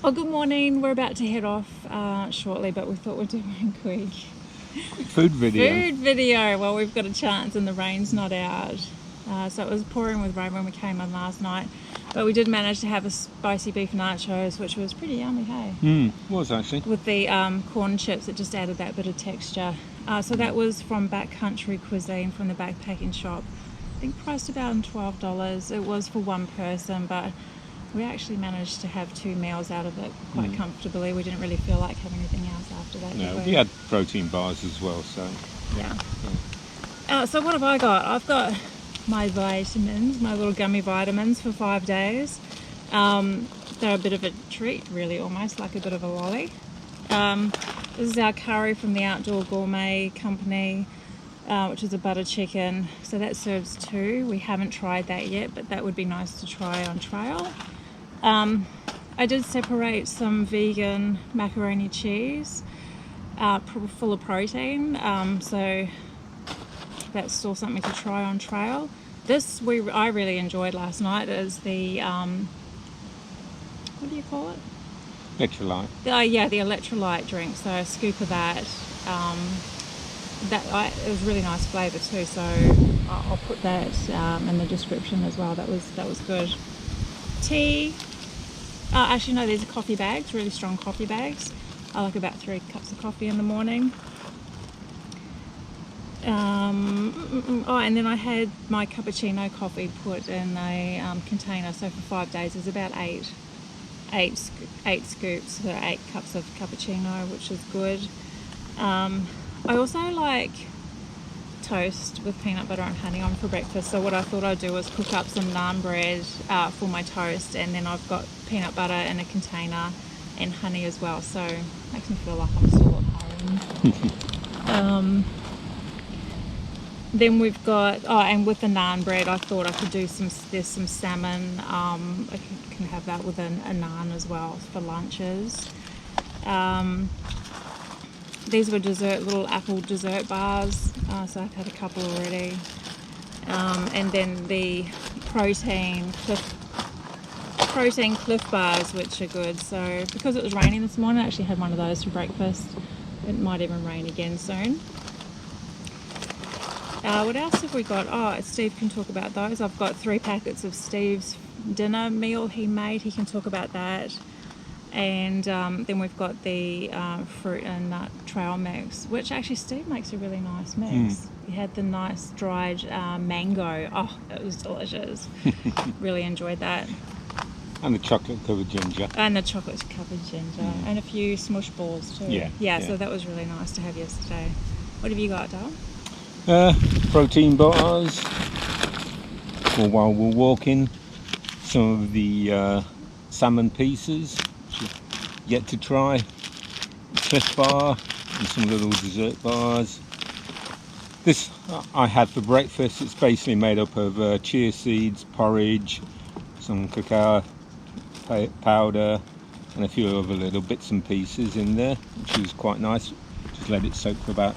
Oh, good morning. We're about to head off shortly, but we thought we'd do one quick Food video. food video while we've got a chance and the rain's not out. So it was pouring with rain when we came on last night, but we did manage to have a spicy beef nachos, which was pretty yummy, hey? Was actually. With the corn chips, it just added that bit of texture. So that was from Backcountry Cuisine from the backpacking shop. I think priced about $12. It was for one person, but we actually managed to have 2 meals out of it quite comfortably. We didn't really feel like having anything else after that. No, we had protein bars as well, so. Yeah. So what have I got? I've got my vitamins, my little gummy vitamins for 5 days. They're a bit of a treat, really, almost like a bit of a lolly. This is our curry from the Outdoor Gourmet Company, which is a butter chicken. So that serves 2. We haven't tried that yet, but that would be nice to try on trail. I did separate some vegan macaroni cheese, full of protein, so that's still something to try on trail. This I really enjoyed last night is the what do you call it? Electrolyte. The electrolyte drink. So a scoop of that. It was really nice flavour too. So I'll put that in the description as well. That was good. Tea. Actually, no, these are coffee bags, really strong coffee bags. I like about 3 cups of coffee in the morning. And then I had my cappuccino coffee put in a container. So for 5 days, there's about eight scoops, so 8 cups of cappuccino, which is good. I also like toast with peanut butter and honey on for breakfast. So what I thought I'd do was cook up some naan bread for my toast, and then I've got peanut butter in a container and honey as well. So it makes me feel like I'm still at home. Then we've got, and with the naan bread, I thought I could do there's some salmon. I can have that with a naan as well for lunches. These were little apple dessert bars, so I've had a couple already. And then the protein Cliff bars, which are good. So because it was raining this morning, I actually had one of those for breakfast. It might even rain again soon. What else have we got? Steve can talk about those. I've got 3 packets of Steve's dinner meal he made. He can talk about that. And then we've got the fruit and nut trail mix, which actually Steve makes a really nice mix. He had the nice dried mango. Oh, it was delicious. Really enjoyed that. And the chocolate covered ginger. And the chocolate covered ginger. And a few smush balls too. Yeah. So that was really nice to have yesterday. What have you got, Dale? Protein bars. Or while we're walking, some of the salmon pieces, which I've yet to try. Cliff bar and some little dessert bars. This I had for breakfast. It's basically made up of chia seeds, porridge, some cacao powder, and a few other little bits and pieces in there, which was quite nice. Just let it soak for about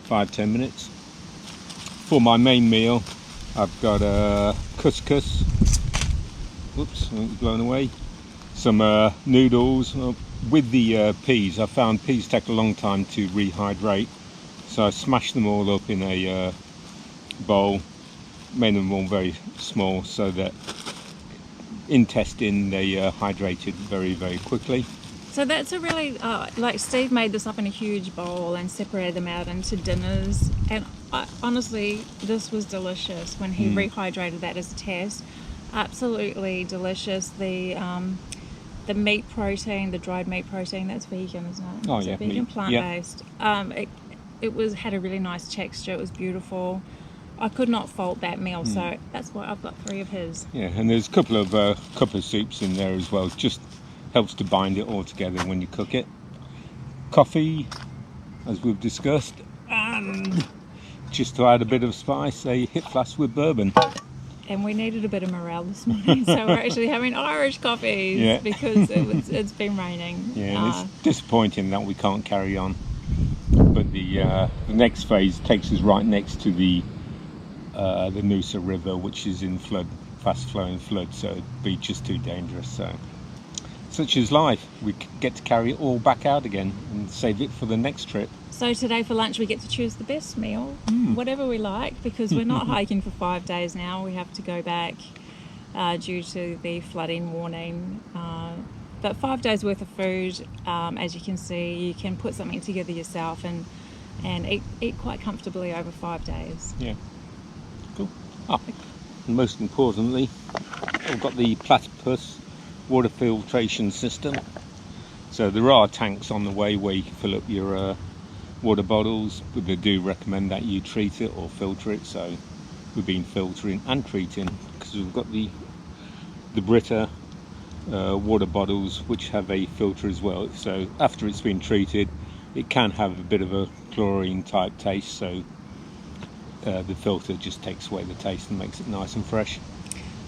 5-10 minutes. For my main meal, I've got couscous. Whoops, I was blown away. Some noodles with the peas. I found peas take a long time to rehydrate, so I smashed them all up in a bowl, made them all very small so that in testing they hydrated very, very quickly. So that's a really, like Steve made this up in a huge bowl and separated them out into dinners. And honestly, this was delicious when he rehydrated that as a test. Absolutely delicious. The meat protein, the dried meat protein, that's vegan, isn't it? Oh, Is yeah. it vegan, meat. plant-based. It had a really nice texture. It was beautiful. I could not fault that meal, so that's why I've got 3 of his. Yeah, and there's a couple of cup of soups in there as well. Just helps to bind it all together when you cook it. Coffee, as we've discussed, and just to add a bit of spice, a hip flask with bourbon. And we needed a bit of morale this morning, so we're actually having Irish coffees because it's been raining. Yeah, it's disappointing that we can't carry on. But the next phase takes us right next to the Noosa River, which is in flood, fast flowing flood, so the beach is too dangerous. So such is life. We get to carry it all back out again and save it for the next trip. So today for lunch we get to choose the best meal, whatever we like, because we're not hiking for 5 days now. We have to go back due to the flooding warning. But 5 days worth of food, as you can see, you can put something together yourself and eat quite comfortably over 5 days. Yeah, cool. And most importantly, we've got the platypus water filtration system. So there are tanks on the way where you can fill up your water bottles, but they do recommend that you treat it or filter it. So we've been filtering and treating because we've got the Brita water bottles which have a filter as well. So after it's been treated, it can have a bit of a chlorine type taste, so the filter just takes away the taste and makes it nice and fresh.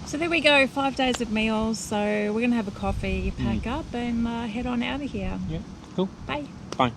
So there we go, 5 days of meals. So we're going to have a coffee, pack up and head on out of here. Yeah, cool. Bye. Bye.